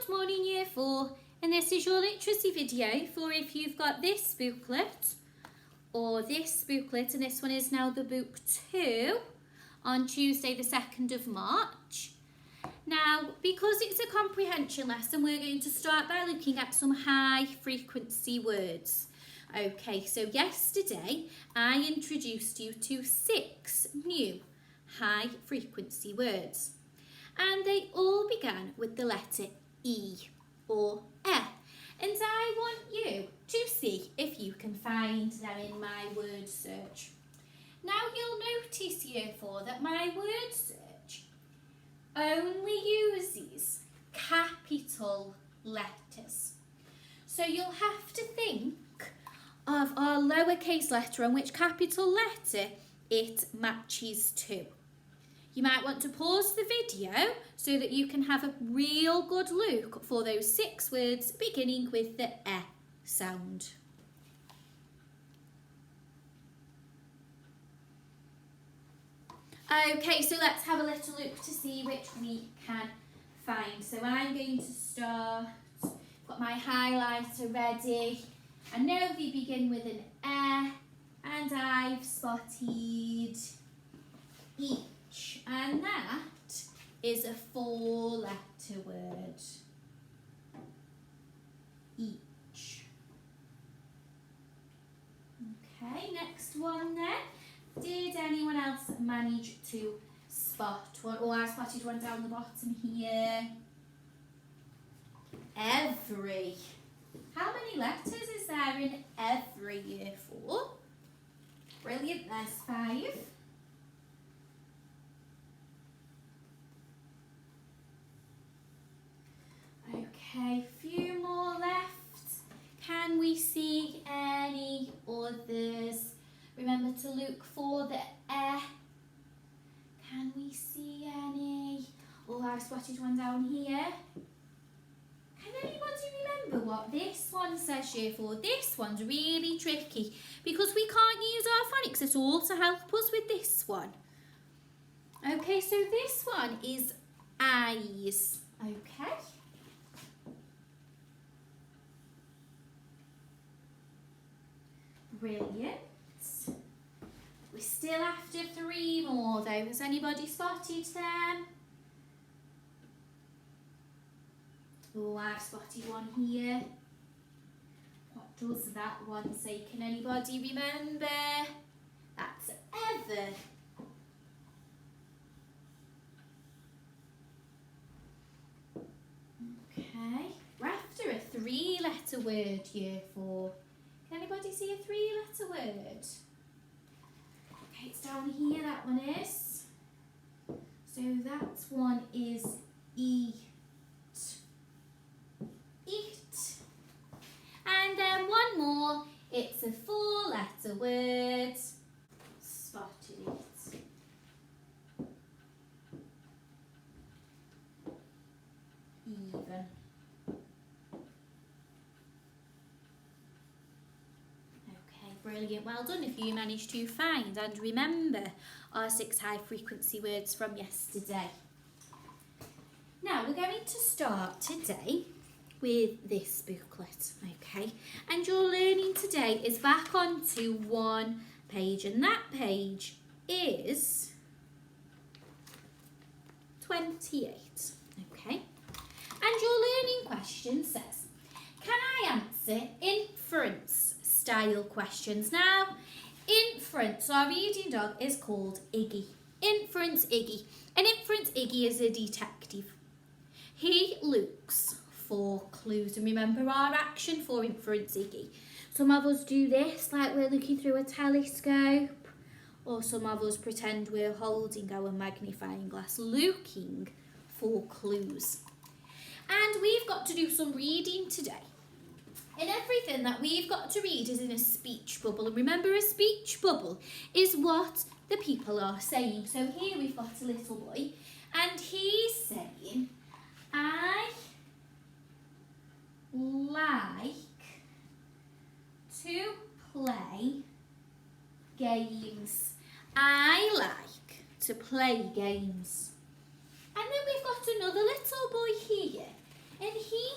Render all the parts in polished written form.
Good morning Year 4, and this is your literacy video for if you've got this booklet or this booklet, and this one is now the book 2 on Tuesday the 2nd of March. Now, because it's a comprehension lesson, we're going to start by looking at some high frequency words. Okay, so yesterday I introduced you to 6 new high frequency words, and they all began with the letter E or E, and I want you to see if you can find them in my word search. Now you'll notice, Year 4, that my word search only uses capital letters. So you'll have to think of our lowercase letter and which capital letter it matches to. You might want to pause the video so that you can have a real good look for those 6 words beginning with the E sound. Okay, so let's have a little look to see which we can find. So I'm going to start, got my highlighter ready. I know they begin with an E, and I've spotted each, and that is a 4-letter word. Each. Okay, next one then. Did anyone else manage to spot one? Oh, I spotted one down the bottom here. Every. How many letters is there in every, Year 4? Brilliant, there's 5. Okay, few more left. Can we see any others? Remember to look for the E. Can we see any? Oh, I've spotted one down here. Can anybody remember what this one says, Year 4? This one's really tricky because we can't use our phonics at all to help us with this one. Okay, so this one is eyes. Okay. Brilliant. We're still after 3 more though. Has anybody spotted them? Oh, I've spotted one here. What does that one say? Can anybody remember? That's ever. Okay. We're after a 3-letter word, Year 4. Can anybody see a 3-letter word? Okay, it's down here, that one is. So that one is E. Eat. And then one more, it's a 4-letter word. Spotted it. Even. Okay, brilliant. Well done if you managed to find and remember our 6 high frequency words from yesterday. Now we're going to start today with this booklet, okay? And your learning today is back onto 1 page, and that page is 28, okay? And your learning question says, can I answer inference style questions? Now, inference, our reading dog is called Iggy. Inference Iggy. An inference Iggy is a detective. He looks for clues, and remember our action for inference Iggy. Some of us do this like we're looking through a telescope, or some of us pretend we're holding our magnifying glass looking for clues. And we've got to do some reading today. And everything that we've got to read is in a speech bubble. And remember, a speech bubble is what the people are saying. So here we've got a little boy, and he's saying, I like to play games. I like to play games. And then we've got another little boy here, and he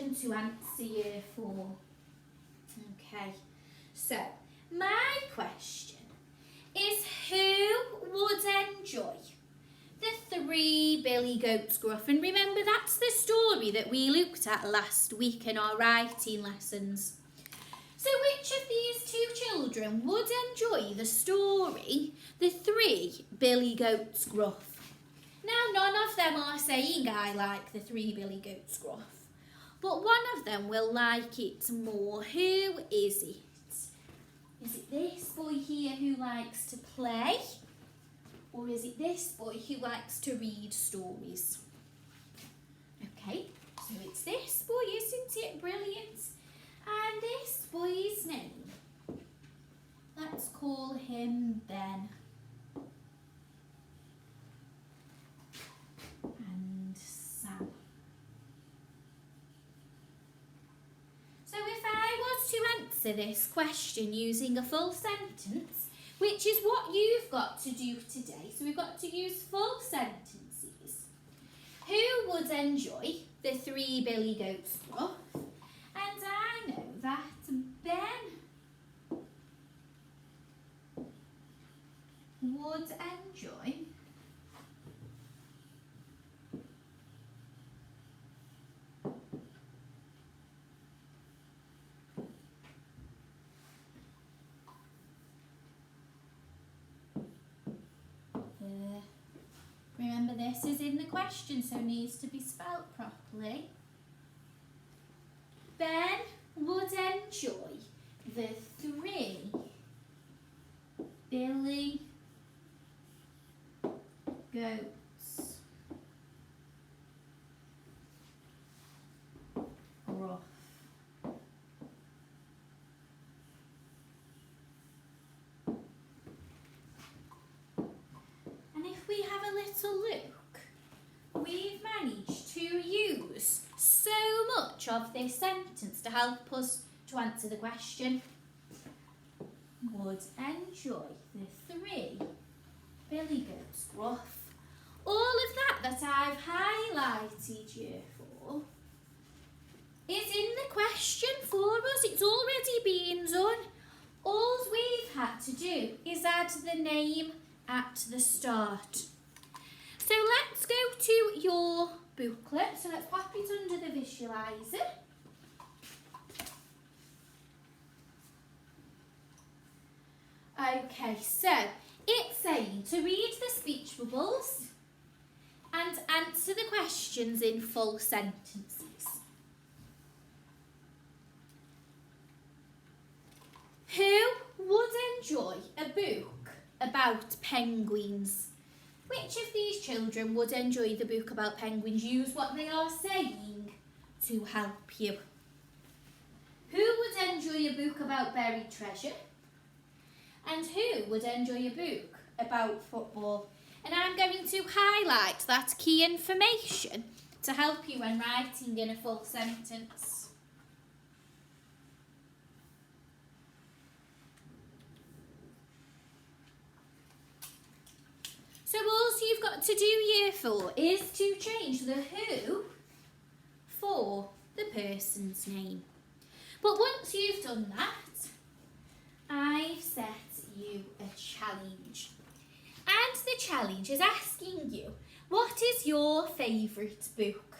question to answer year 4. Okay, so my question is, who would enjoy the 3 billy goats gruff? And remember, that's the story that we looked at last week in our writing lessons. So which of these 2 children would enjoy the story, The 3 Billy Goats Gruff? Now, none of them are saying I like the 3 billy goats gruff, but one of them will like it more. Who is it? Is it this boy here who likes to play? Or is it this boy who likes to read stories? Okay, so it's this boy, isn't it? Brilliant. And this boy's name, let's call him Ben. And Sam. So if I was to answer this question using a full sentence, which is what you've got to do today, so we've got to use full sentences. Who would enjoy the 3 billy goats gruff? And I know that Ben would enjoy remember, this is in the question, so needs to be spelt properly. Ben would enjoy the 3 billy goats gruff. And if we have a little look, we've managed to use so much of this sentence to help us to answer the question. Would enjoy the 3 billy goats gruff. All of that I've highlighted year 4 is in the question for us. It's already been done. All we've had to do is add the name at the start. So let's go to your booklet. So let's pop it under the visualiser. Okay, so it's saying to read the speech bubbles and answer the questions in full sentences. Who would enjoy a book about penguins? Which of these children would enjoy the book about penguins? Use what they are saying to help you. Who would enjoy a book about buried treasure? And who would enjoy a book about football? And I'm going to highlight that key information to help you when writing in a full sentence. So all you've got to do year 4 is to change the who for the person's name. But once you've done that, I've set you a challenge. And the challenge is asking you, what is your favourite book?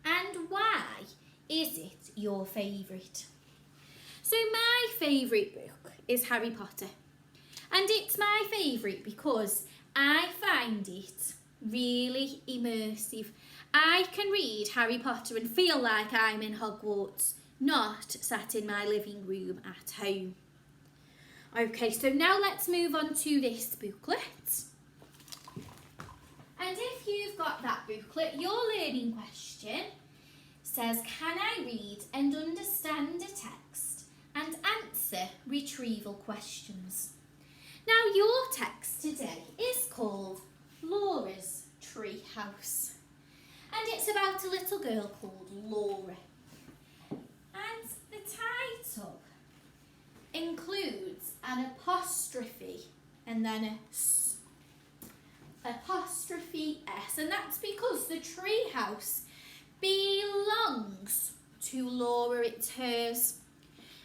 And why is it your favourite? So my favourite book is Harry Potter. And it's my favourite because I find it really immersive. I can read Harry Potter and feel like I'm in Hogwarts, not sat in my living room at home. Okay, so now let's move on to this booklet. And if you've got that booklet, your learning question says, can I read and understand a text and answer retrieval questions? Now, your text today is called Laura's Tree House. And it's about a little girl called Laura. And the title includes an apostrophe and then a s, apostrophe S, and that's because the tree house belongs to Laura, it's hers.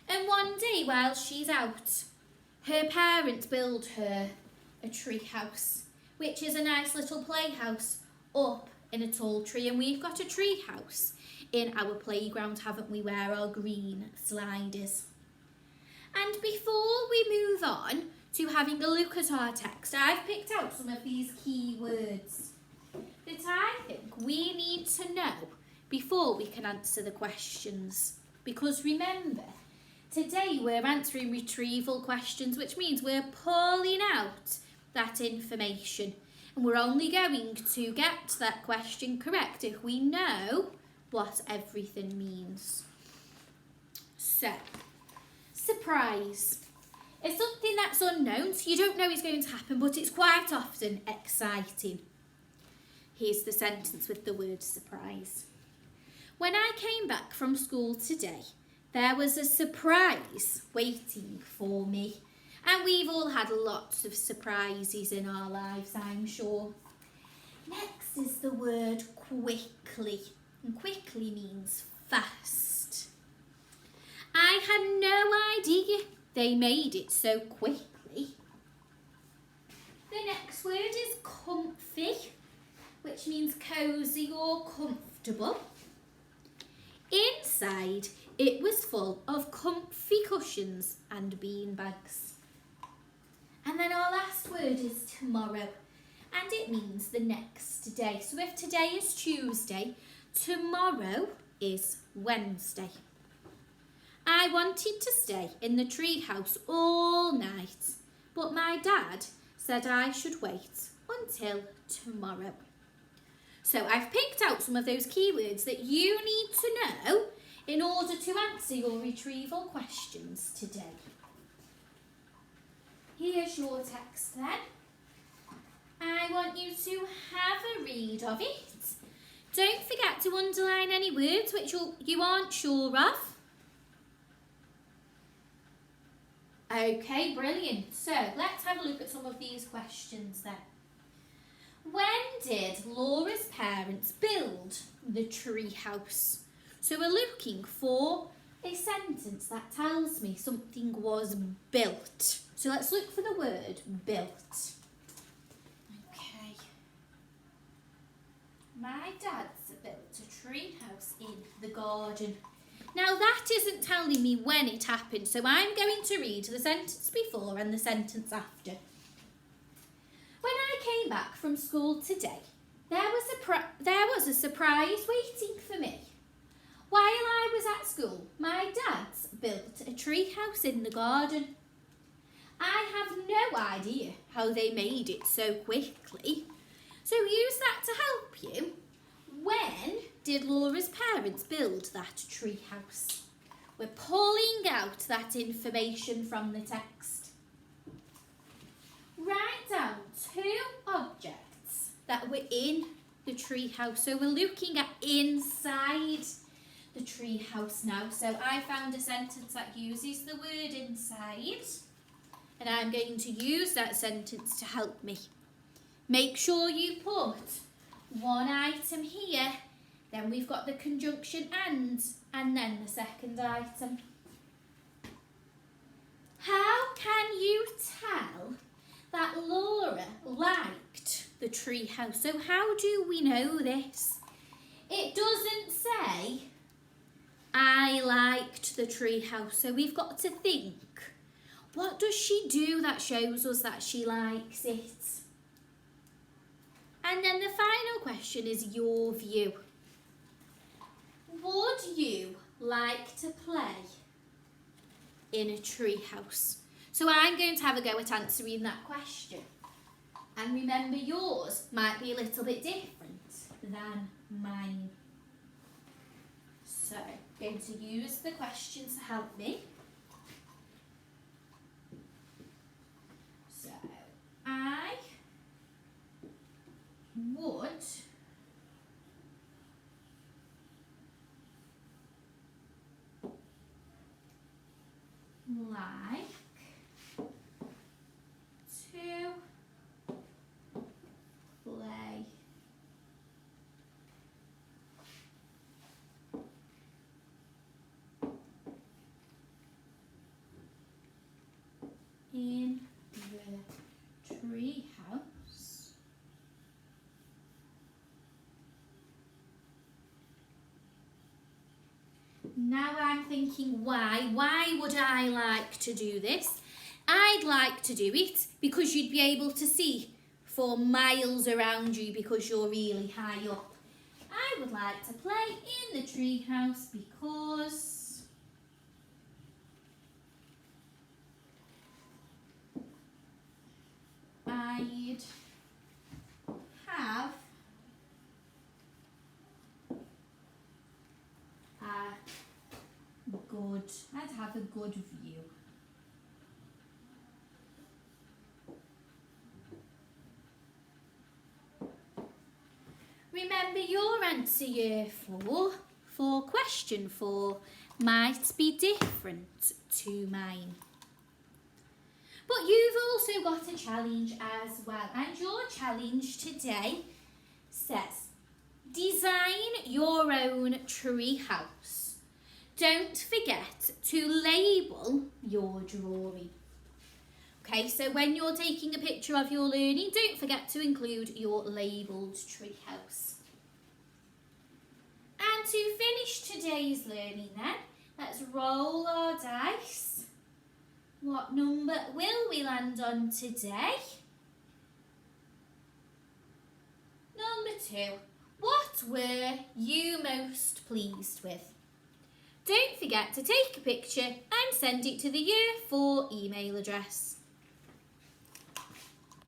And one day while she's out, her parents build her a tree house, which is a nice little playhouse up in a tall tree. And we've got a tree house in our playground, haven't we, where our green slide is. And before we move on to having a look at our text, I've picked out some of these key words that I think we need to know before we can answer the questions. Because remember, today we're answering retrieval questions, which means we're pulling out that information. And we're only going to get that question correct if we know what everything means. So, surprise. It's something that's unknown, so you don't know it's going to happen, but it's quite often exciting. Here's the sentence with the word surprise. When I came back from school today, there was a surprise waiting for me. And we've all had lots of surprises in our lives, I'm sure. Next is the word quickly. And quickly means fast. I had no idea they made it so quickly. The next word is comfy, which means cosy or comfortable. Inside, it was full of comfy cushions and bean bags. And then our last word is tomorrow, and it means the next day. So if today is Tuesday, tomorrow is Wednesday. I wanted to stay in the tree house all night, but my dad said I should wait until tomorrow. So I've picked out some of those keywords that you need to know in order to answer your retrieval questions today. Here's your text then. I want you to have a read of it. Don't forget to underline any words which you aren't sure of. Okay, brilliant. So let's have a look at some of these questions then. When did Laura's parents build the tree house? So we're looking for a sentence that tells me something was built. So let's look for the word built. Okay. My dad's built a tree house in the garden. Now that isn't telling me when it happened, so I'm going to read the sentence before and the sentence after. When I came back from school today, there was a surprise waiting for me. While I was at school, my dad's built a tree house in the garden. I have no idea how they made it so quickly. So use that to help you. When did Laura's parents build that tree house? We're pulling out that information from the text. Write down 2 objects that were in the tree house. So we're looking at inside the tree house now. So I found a sentence that uses the word inside, and I'm going to use that sentence to help me. Make sure you put one item here, then we've got the conjunction and then the second item. How can you tell that Laura liked the tree house? So how do we know this? It doesn't say, I liked the tree house. So we've got to think, what does she do that shows us that she likes it? And then the final question is your view. Would you like to play in a tree house? So I'm going to have a go at answering that question. And remember, yours might be a little bit different than mine. So I'm going to use the questions to help me. So I would like to play tree house. Now I'm thinking why? Why would I like to do this? I'd like to do it because you'd be able to see for miles around you because you're really high up. I would like to play in the tree house because I'd have a good view. Remember your answer year 4 for question 4 might be different to mine. But you've also got a challenge as well, and your challenge today says design your own tree house. Don't forget to label your drawing. Okay, so when you're taking a picture of your learning, don't forget to include your labelled tree house. And to finish today's learning then, let's roll our dice. What number will we land on today? Number 2. What were you most pleased with? Don't forget to take a picture and send it to the Year 4 email address.